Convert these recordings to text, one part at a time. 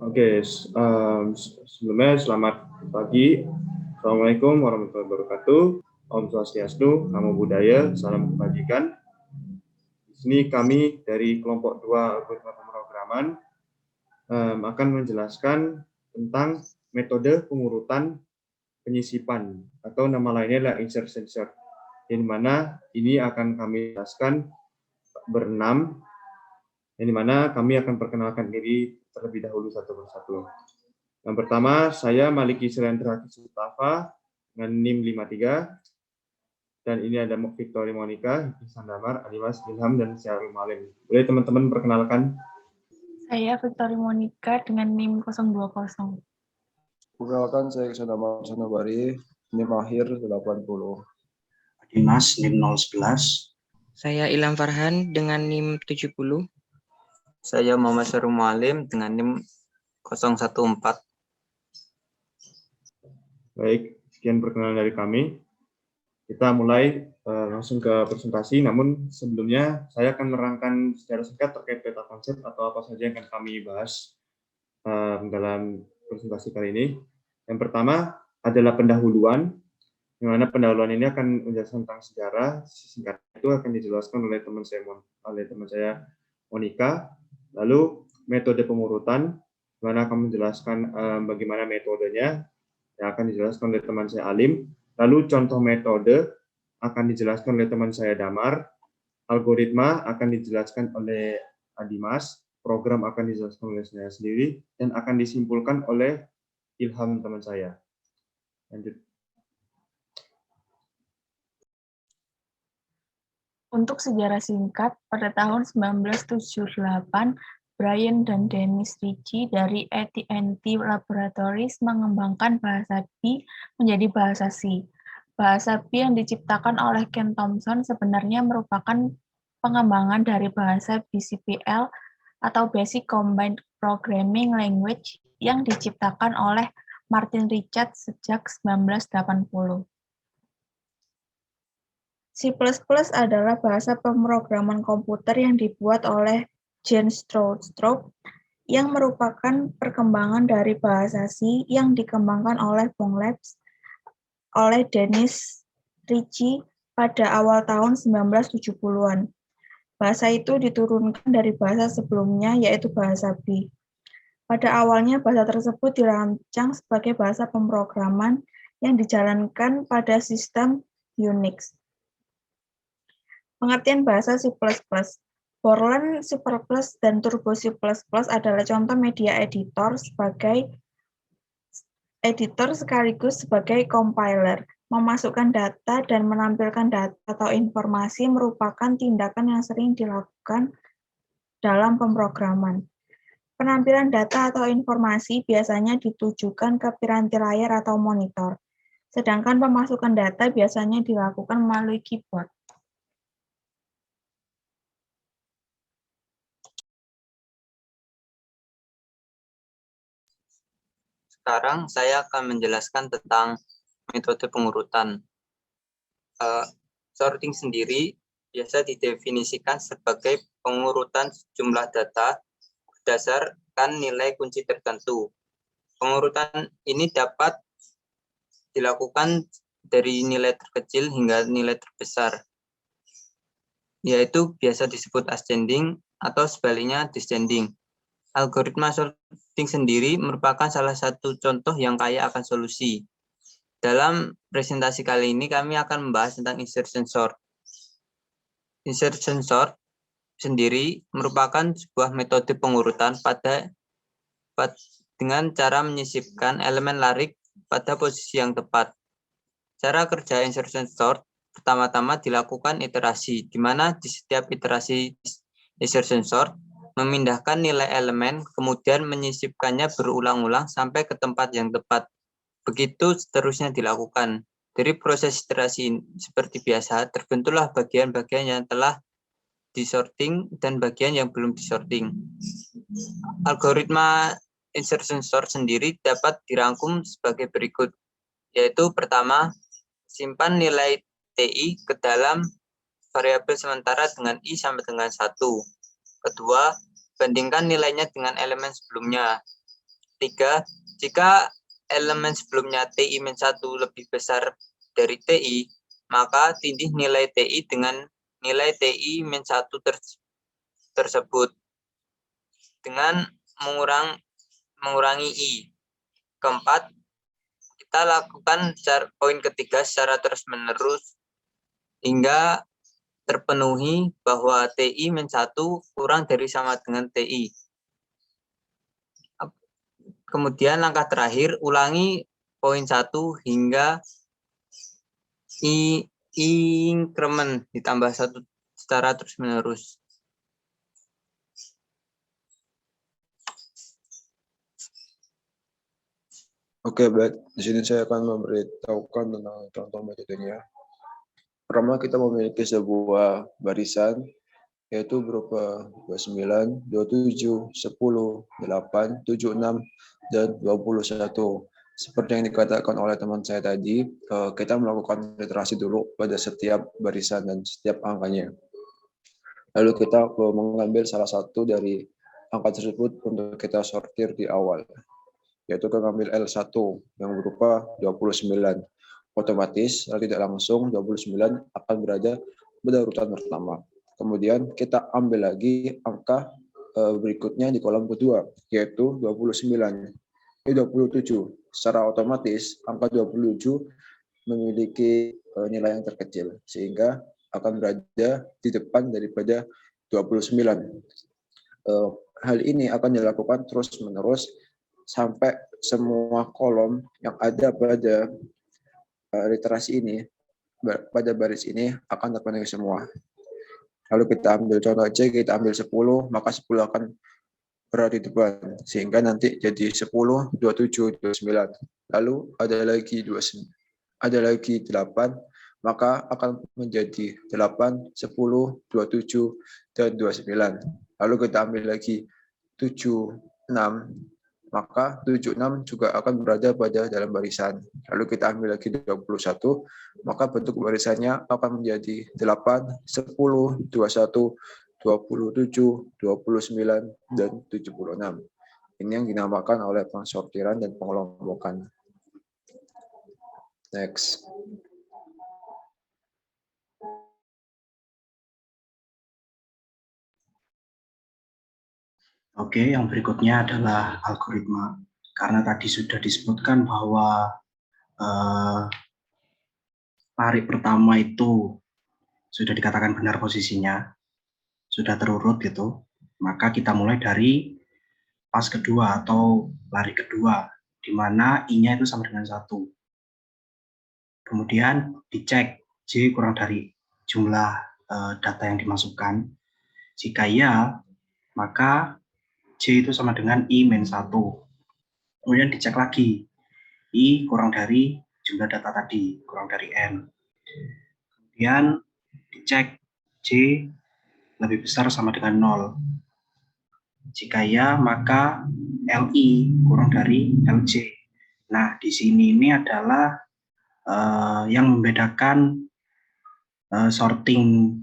Oke, sebelumnya selamat pagi. Assalamualaikum warahmatullahi wabarakatuh. Om Swastiastu, Namo Buddhaya, salam kebajikan. Di sini kami dari kelompok 2 algoritma pemrograman akan menjelaskan tentang metode pengurutan penyisipan atau nama lainnya adalah insertion sort. Di mana ini akan kami jelaskan berenam, yang dimana kami akan perkenalkan diri terlebih dahulu satu persatu. Yang pertama, saya Maliki Surendra Mustafa dengan NIM 53. Dan ini ada Victoria Monica, Ihsan Damar, Adimas Ilham, dan Syarul Malim. Boleh teman-teman perkenalkan? Saya Victoria Monica dengan NIM 020. Perkenalkan, saya Ihsan Damar Sanabari, NIM akhir 80. Adimas NIM 011. Saya Ilham Farhan dengan NIM 70. Saya Muhammad Syarul Malim dengan NIM 014. Baik, sekian perkenalan dari kami. Kita mulai langsung ke presentasi, namun sebelumnya saya akan menerangkan secara singkat terkait peta konsep atau apa saja yang akan kami bahas dalam presentasi kali ini. Yang pertama adalah pendahuluan, di mana pendahuluan ini akan menjelaskan tentang sejarah. Singkat itu akan dijelaskan oleh teman saya Monica. Lalu metode pengurutan, di mana akan menjelaskan bagaimana metodenya, yang akan dijelaskan oleh teman saya Alim. Lalu contoh metode akan dijelaskan oleh teman saya Damar. Algoritma akan dijelaskan oleh Adimas. Program akan dijelaskan oleh saya sendiri. Dan akan disimpulkan oleh Ilham teman saya. Lanjut. Untuk sejarah singkat, pada tahun 1978, Brian dan Dennis Ritchie dari AT&T Laboratories mengembangkan bahasa B menjadi bahasa C. Bahasa B yang diciptakan oleh Ken Thompson sebenarnya merupakan pengembangan dari bahasa BCPL atau Basic Combined Programming Language yang diciptakan oleh Martin Richards sejak 1980. C++ adalah bahasa pemrograman komputer yang dibuat oleh Jan Stroustrup yang merupakan perkembangan dari bahasa C yang dikembangkan oleh Bong Labs oleh Dennis Ritchie pada awal tahun 1970-an. Bahasa itu diturunkan dari bahasa sebelumnya, yaitu bahasa B. Pada awalnya, bahasa tersebut dirancang sebagai bahasa pemrograman yang dijalankan pada sistem Unix. Pengertian bahasa C++. Borland C++ dan Turbo C++ adalah contoh media editor sekaligus sebagai compiler. Memasukkan data dan menampilkan data atau informasi merupakan tindakan yang sering dilakukan dalam pemrograman. Penampilan data atau informasi biasanya ditujukan ke piranti layar atau monitor, sedangkan pemasukan data biasanya dilakukan melalui keyboard. Sekarang saya akan menjelaskan tentang metode pengurutan. Sorting sendiri biasa didefinisikan sebagai pengurutan jumlah data berdasarkan nilai kunci tertentu. Pengurutan ini dapat dilakukan dari nilai terkecil hingga nilai terbesar, yaitu biasa disebut ascending atau sebaliknya descending. Algoritma sorting sendiri merupakan salah satu contoh yang kaya akan solusi. Dalam presentasi kali ini kami akan membahas tentang insertion sort. Insertion sort sendiri merupakan sebuah metode pengurutan dengan cara menyisipkan elemen larik pada posisi yang tepat. Cara kerja insertion sort pertama-tama dilakukan iterasi, di mana di setiap iterasi insertion sort memindahkan nilai elemen, kemudian menyisipkannya berulang-ulang sampai ke tempat yang tepat. Begitu seterusnya dilakukan. Dari proses iterasi seperti biasa, terbentuklah bagian-bagian yang telah disorting dan bagian yang belum disorting. Algoritma insertion sort sendiri dapat dirangkum sebagai berikut, yaitu pertama, simpan nilai TI ke dalam variabel sementara dengan I sampai dengan 1. Kedua, bandingkan nilainya dengan elemen sebelumnya. 3, jika elemen sebelumnya TI-1 lebih besar dari TI, maka tindih nilai TI dengan nilai TI-1 tersebut dengan mengurangi I. Keempat, kita lakukan poin ketiga secara terus-menerus hingga terpenuhi bahwa TI-1 kurang dari sama dengan TI. Kemudian langkah terakhir, ulangi poin 1 hingga increment ditambah 1 secara terus-menerus. Oke, baik. Di sini saya akan memberitahukan tentang contoh metodenya. Pertama, kita memiliki sebuah barisan, yaitu berupa 29, 27, 10, 8, 76, dan 21. Seperti yang dikatakan oleh teman saya tadi, kita melakukan literasi dulu pada setiap barisan dan setiap angkanya. Lalu kita mengambil salah satu dari angka tersebut untuk kita sortir di awal, yaitu kita ambil L1 yang berupa 29. Otomatis, tidak langsung 29 akan berada pada urutan pertama. Kemudian kita ambil lagi angka berikutnya di kolom kedua, yaitu 29. Ini 27. Secara otomatis, angka 27 memiliki nilai yang terkecil, sehingga akan berada di depan daripada 29. Hal ini akan dilakukan terus-menerus sampai semua kolom yang ada pada literasi ini, pada baris ini akan terpenuhi semua. Lalu kita ambil contoh C, kita ambil 10, maka 10 akan berada di depan, sehingga nanti jadi 10, 27, 29. Lalu ada lagi 8, maka akan menjadi 8, 10, 27, dan 29. Lalu kita ambil lagi 7, 6, maka 76 juga akan berada pada dalam barisan. Lalu kita ambil lagi 21, maka bentuk barisannya akan menjadi 8, 10, 21, 27, 29, dan 76. Ini yang dinamakan oleh pengsortiran dan pengelompokan. Next. Oke, yang berikutnya adalah algoritma. Karena tadi sudah disebutkan bahwa larik pertama itu sudah dikatakan benar posisinya, sudah terurut gitu, maka kita mulai dari pas kedua atau larik kedua, di mana I-nya itu sama dengan 1. Kemudian dicek J kurang dari jumlah data yang dimasukkan. Jika ya, maka J itu sama dengan I-1. Kemudian dicek lagi, I kurang dari jumlah data tadi, kurang dari N. Kemudian dicek J lebih besar sama dengan 0. Jika ya, maka LI kurang dari LJ. Nah, di sini ini adalah yang membedakan sorting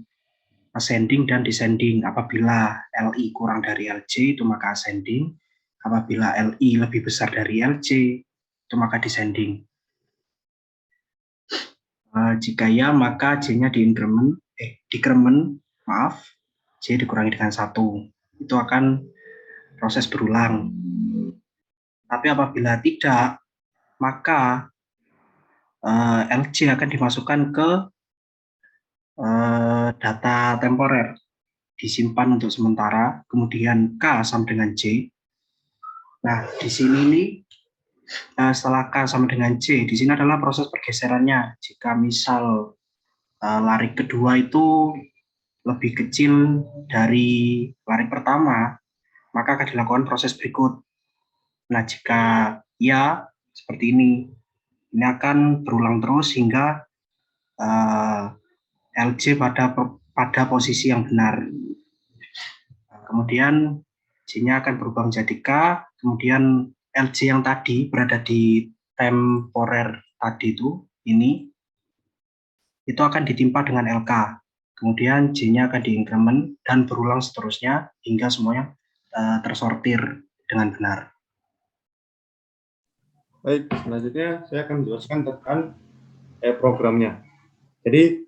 ascending dan descending. Apabila LI kurang dari LJ, itu maka ascending. Apabila LI lebih besar dari LJ, itu maka descending. Jika ya, maka J-nya diincrement, J dikurangi dengan 1. Itu akan proses berulang. Tapi apabila tidak, maka LJ akan dimasukkan ke data temporer, disimpan untuk sementara, kemudian K sama dengan J. Nah, di sini ini setelah K sama dengan J, di sini adalah proses pergeserannya. Jika misal larik kedua itu lebih kecil dari larik pertama, maka akan dilakukan proses berikut. Nah, jika ya seperti ini akan berulang terus hingga LJ pada posisi yang benar. Kemudian J-nya akan berubah menjadi K, kemudian LJ yang tadi berada di temporer tadi itu akan ditimpa dengan LK. Kemudian J-nya akan diincrement dan berulang seterusnya hingga semuanya tersortir dengan benar. Baik, selanjutnya saya akan menjelaskan tentang programnya. Jadi,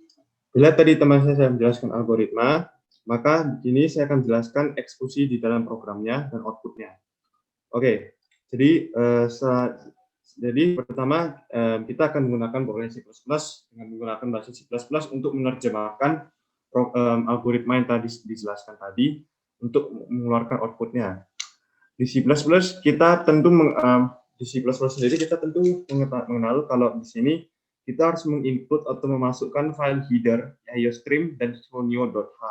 bila tadi teman saya menjelaskan algoritma, maka di sini saya akan menjelaskan eksekusi di dalam programnya dan outputnya. Oke, jadi pertama kita akan menggunakan program C++ dengan menggunakan bahasa C++ untuk menerjemahkan algoritma yang tadi dijelaskan tadi untuk mengeluarkan outputnya. Di C++ kita tentu di C++ sendiri kita tentu mengenal kalau di sini kita harus menginput atau memasukkan file header iostream dan sonio.h.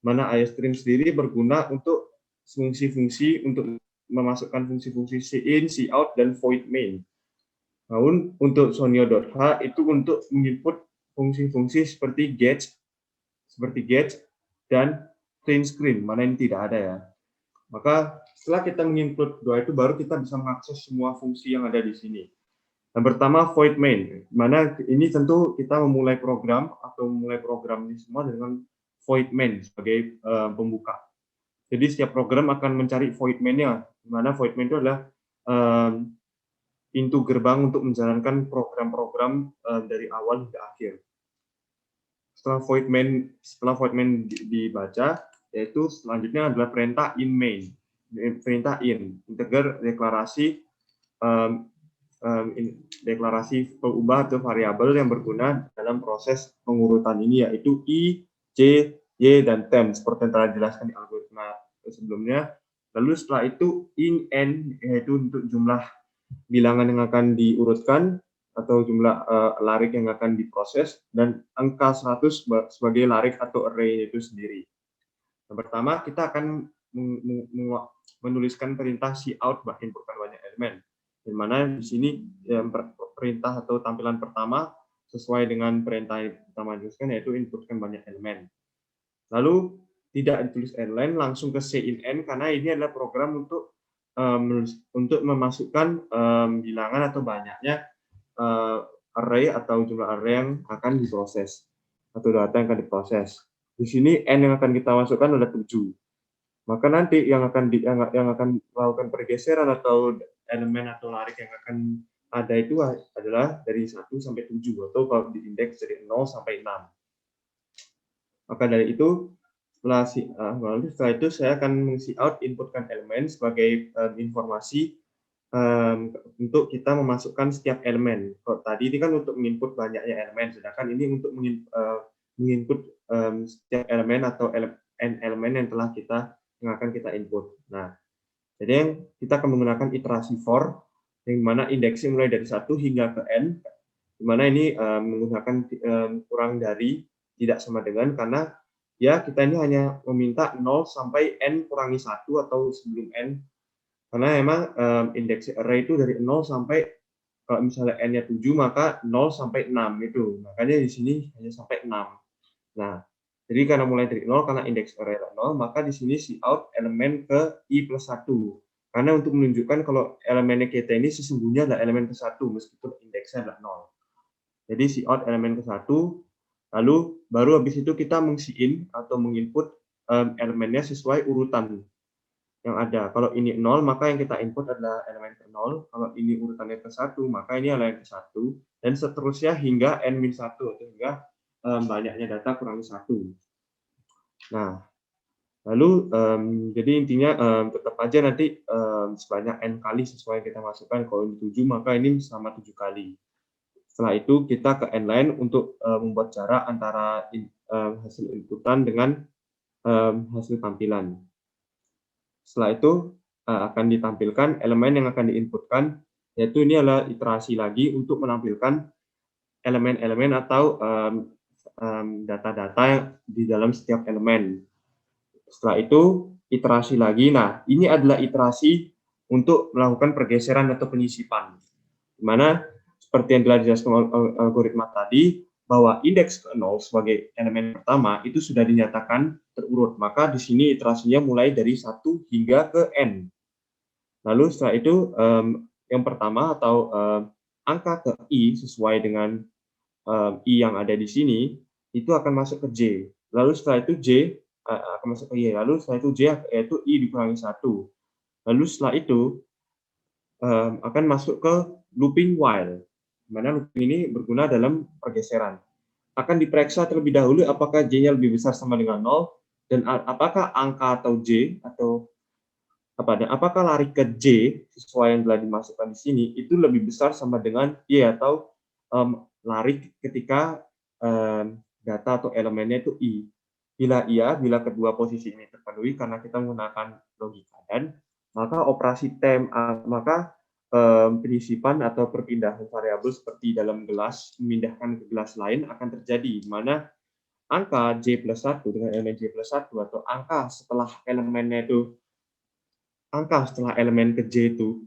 Mana iostream sendiri berguna untuk fungsi-fungsi untuk memasukkan fungsi-fungsi cin, cout, dan void main. Namun untuk sonio.h itu untuk menginput fungsi-fungsi seperti get, dan clean screen, mana ini tidak ada ya. Maka setelah kita menginput dua itu, baru kita bisa mengakses semua fungsi yang ada di sini. Yang pertama void main, mana ini tentu kita memulai program ini semua dengan void main sebagai pembuka. Jadi setiap program akan mencari void main-nya, di mana void main itu adalah pintu gerbang untuk menjalankan program-program dari awal hingga akhir. Setelah void main dibaca, yaitu selanjutnya adalah perintah in main. Perintah in, integer deklarasi deklarasi pengubah atau variabel yang berguna dalam proses pengurutan ini, yaitu i, c, y, dan tem, seperti yang telah dijelaskan di algoritma sebelumnya. Lalu setelah itu in n, yaitu untuk jumlah bilangan yang akan diurutkan atau jumlah larik yang akan diproses, dan angka 100 sebagai larik atau array itu sendiri. Yang pertama kita akan menuliskan perintah cout inputkan banyak elemen, di mana di sini perintah atau tampilan pertama sesuai dengan perintah yang pertama dijelaskan, yaitu inputkan banyak elemen. Lalu tidak ditulis elemen, langsung ke cin, karena ini adalah program untuk memasukkan bilangan atau banyaknya array atau jumlah array yang akan diproses atau data yang akan diproses. Di sini n yang akan kita masukkan adalah 7. Maka nanti yang akan melakukan pergeseran atau elemen atau larik yang akan ada itu adalah dari 1 sampai 7, atau kalau di indeks dari 0 sampai 6. Maka dari itu setelah itu saya akan meng-cout inputkan elemen sebagai informasi untuk kita memasukkan setiap elemen. Kalau tadi ini kan untuk menginput banyaknya elemen, sedangkan ini untuk menginput setiap elemen atau elemen yang akan kita input. Nah, jadi kita akan menggunakan iterasi for, yang mana indeksnya mulai dari 1 hingga ke n, di mana ini menggunakan kurang dari tidak sama dengan, karena ya kita ini hanya meminta 0 sampai n kurangi 1 atau sebelum n, karena memang indeks array itu dari 0 sampai, kalau misalnya n-nya 7 maka 0 sampai 6 itu, makanya di sini hanya sampai 6. Nah, jadi karena mulai dari 0, karena indeks array 0, maka di sini cout elemen ke i plus 1. Karena untuk menunjukkan kalau elemennya kita ini sesungguhnya adalah elemen ke-1, meskipun indeksnya adalah 0. Jadi cout elemen ke-1, lalu baru habis itu kita meng-in atau menginput elemennya sesuai urutan yang ada. Kalau ini 0, maka yang kita input adalah elemen ke-0. Kalau ini urutannya ke-1, maka ini adalah yang ke-1. Dan seterusnya hingga n-1, atau hingga banyaknya data kurangi 1. Nah, lalu jadi intinya tetap aja nanti sebanyak n kali sesuai yang kita masukkan. Kalau ini 7, maka ini sama 7 kali. Setelah itu kita ke n lain untuk membuat jarak antara hasil inputan dengan hasil tampilan. Setelah itu akan ditampilkan elemen yang akan diinputkan, yaitu ini adalah iterasi lagi untuk menampilkan elemen-elemen atau data-data di dalam setiap elemen. Setelah itu iterasi lagi. Nah, ini adalah iterasi untuk melakukan pergeseran atau penyisipan, di mana seperti yang telah dijelaskan algoritma tadi, bahwa indeks ke-0 sebagai elemen pertama itu sudah dinyatakan terurut. Maka di sini iterasinya mulai dari 1 hingga ke n. Lalu setelah itu yang pertama atau angka ke i sesuai dengan i yang ada di sini itu akan masuk ke j. Lalu setelah itu j akan masuk ke y. Lalu setelah itu j yaitu i dikurangi 1. Lalu setelah itu akan masuk ke looping while, di mana looping ini berguna dalam pergeseran. Akan diperiksa terlebih dahulu apakah J-nya lebih besar sama dengan 0, dan apakah angka atau J atau apakah lari ke J sesuai yang telah dimasukkan di sini itu lebih besar sama dengan Y, atau lari ketika data atau elemennya itu I. Bila iya, bila kedua posisi ini terpenuhi karena kita menggunakan logika dan, maka operasi maka penyisipan atau perpindahan variabel seperti dalam gelas memindahkan ke gelas lain akan terjadi, di mana angka J plus 1 dengan elemen J plus 1 atau angka setelah elemen ke J itu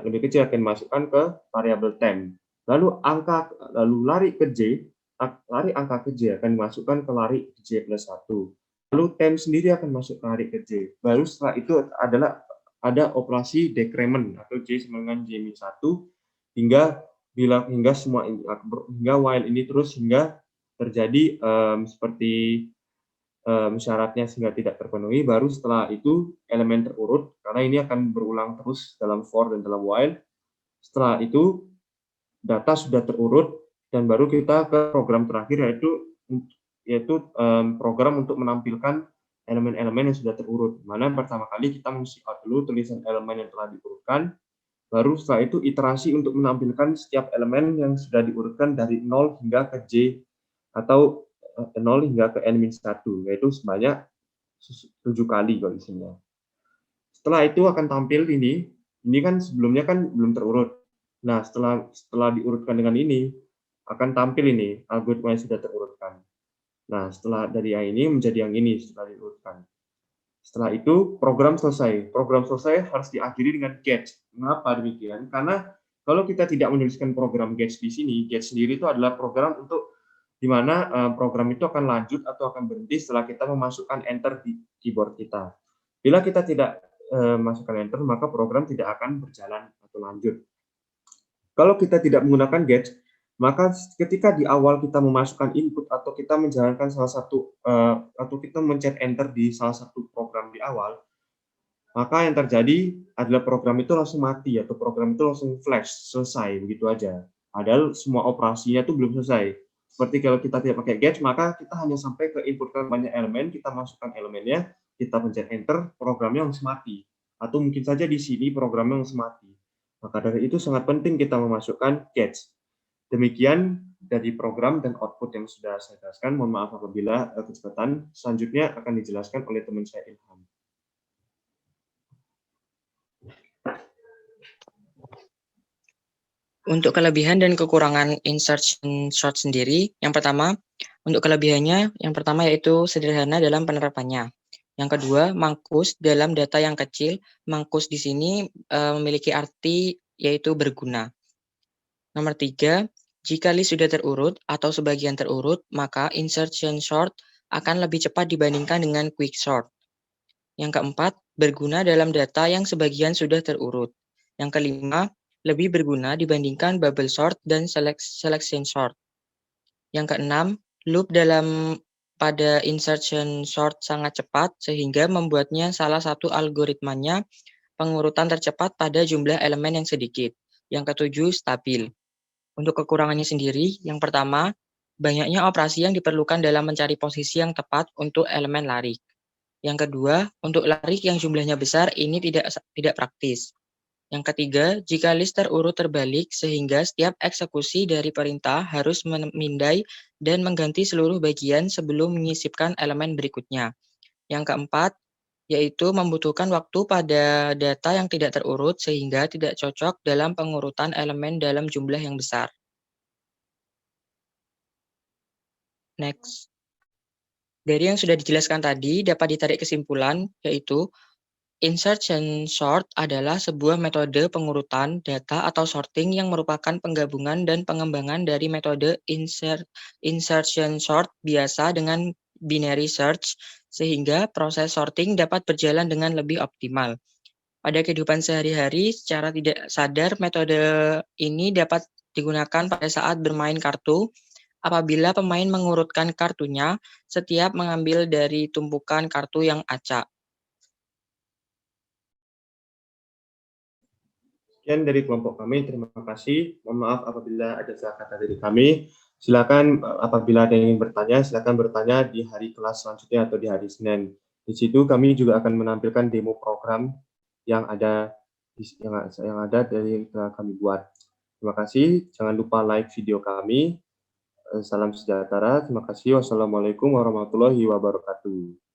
lebih kecil akan dimasukkan ke variabel temp. Lalu lari angka ke J akan dimasukkan ke lari J plus 1. Lalu temp sendiri akan masuk ke lari ke J. Baru setelah itu ada operasi decrement atau J sama dengan J minus 1 hingga while ini terus hingga terjadi seperti syaratnya sehingga tidak terpenuhi. Baru setelah itu elemen terurut, karena ini akan berulang terus dalam for dan dalam while. Setelah itu data sudah terurut dan baru kita ke program terakhir, yaitu program untuk menampilkan elemen-elemen yang sudah terurut. Mana pertama kali kita mesti out dulu tulisan elemen yang telah diurutkan, baru setelah itu iterasi untuk menampilkan setiap elemen yang sudah diurutkan dari 0 hingga ke J atau 0 hingga ke N-1, yaitu sebanyak 7 kali kondisinya. Setelah itu akan tampil ini kan sebelumnya kan belum terurut. Nah, setelah diurutkan dengan ini, akan tampil ini, algoritma yang sudah terurutkan. Nah, setelah dari yang ini menjadi yang ini setelah diurutkan. Setelah itu, program selesai. Program selesai harus diakhiri dengan get. Mengapa demikian? Karena kalau kita tidak menuliskan program get di sini, get sendiri itu adalah program untuk di mana program itu akan lanjut atau akan berhenti setelah kita memasukkan enter di keyboard kita. Bila kita tidak masukkan enter, maka program tidak akan berjalan atau lanjut. Kalau kita tidak menggunakan get, maka ketika di awal kita memasukkan input atau kita menjalankan salah satu atau kita mencet enter di salah satu program di awal, maka yang terjadi adalah program itu langsung mati atau program itu langsung flash, selesai begitu aja. Padahal semua operasinya itu belum selesai. Seperti kalau kita tidak pakai get, maka kita hanya sampai ke input banyak elemen, kita masukkan elemennya, kita pencet enter, programnya langsung mati. Atau mungkin saja di sini programnya langsung mati. Maka dari itu sangat penting kita memasukkan get. Demikian dari program dan output yang sudah saya jelaskan. Mohon maaf apabila kecepatan. Selanjutnya akan dijelaskan oleh teman saya Ilham. Untuk kelebihan dan kekurangan insertion sort sendiri, yang pertama, untuk kelebihannya, yang pertama yaitu sederhana dalam penerapannya. Yang kedua, mangkus dalam data yang kecil. Mangkus di sini memiliki arti yaitu berguna. Nomor 3, jika list sudah terurut atau sebagian terurut, maka insertion sort akan lebih cepat dibandingkan dengan quick sort. Yang keempat, berguna dalam data yang sebagian sudah terurut. Yang kelima, lebih berguna dibandingkan bubble sort dan selection sort. Yang keenam, loop pada insertion sort sangat cepat sehingga membuatnya salah satu algoritmanya pengurutan tercepat pada jumlah elemen yang sedikit. Yang ketujuh, stabil. Untuk kekurangannya sendiri, yang pertama, banyaknya operasi yang diperlukan dalam mencari posisi yang tepat untuk elemen larik. Yang kedua, untuk larik yang jumlahnya besar, ini tidak praktis. Yang ketiga, jika list terurut terbalik sehingga setiap eksekusi dari perintah harus memindai dan mengganti seluruh bagian sebelum menyisipkan elemen berikutnya. Yang keempat, yaitu membutuhkan waktu pada data yang tidak terurut sehingga tidak cocok dalam pengurutan elemen dalam jumlah yang besar. Next. Dari yang sudah dijelaskan tadi, dapat ditarik kesimpulan, yaitu insertion sort adalah sebuah metode pengurutan data atau sorting yang merupakan penggabungan dan pengembangan dari metode insertion sort biasa dengan binary search, sehingga proses sorting dapat berjalan dengan lebih optimal. Pada kehidupan sehari-hari, secara tidak sadar, metode ini dapat digunakan pada saat bermain kartu, apabila pemain mengurutkan kartunya setiap mengambil dari tumpukan kartu yang acak. Sekian dari kelompok kami, terima kasih. Mohon maaf apabila ada salah kata dari kami. Silakan apabila ada yang ingin bertanya, silakan bertanya di hari kelas selanjutnya atau di hari Senin. Di situ kami juga akan menampilkan demo program yang ada dari yang telah kami buat. Terima kasih. Jangan lupa like video kami. Salam sejahtera. Terima kasih. Wassalamualaikum warahmatullahi wabarakatuh.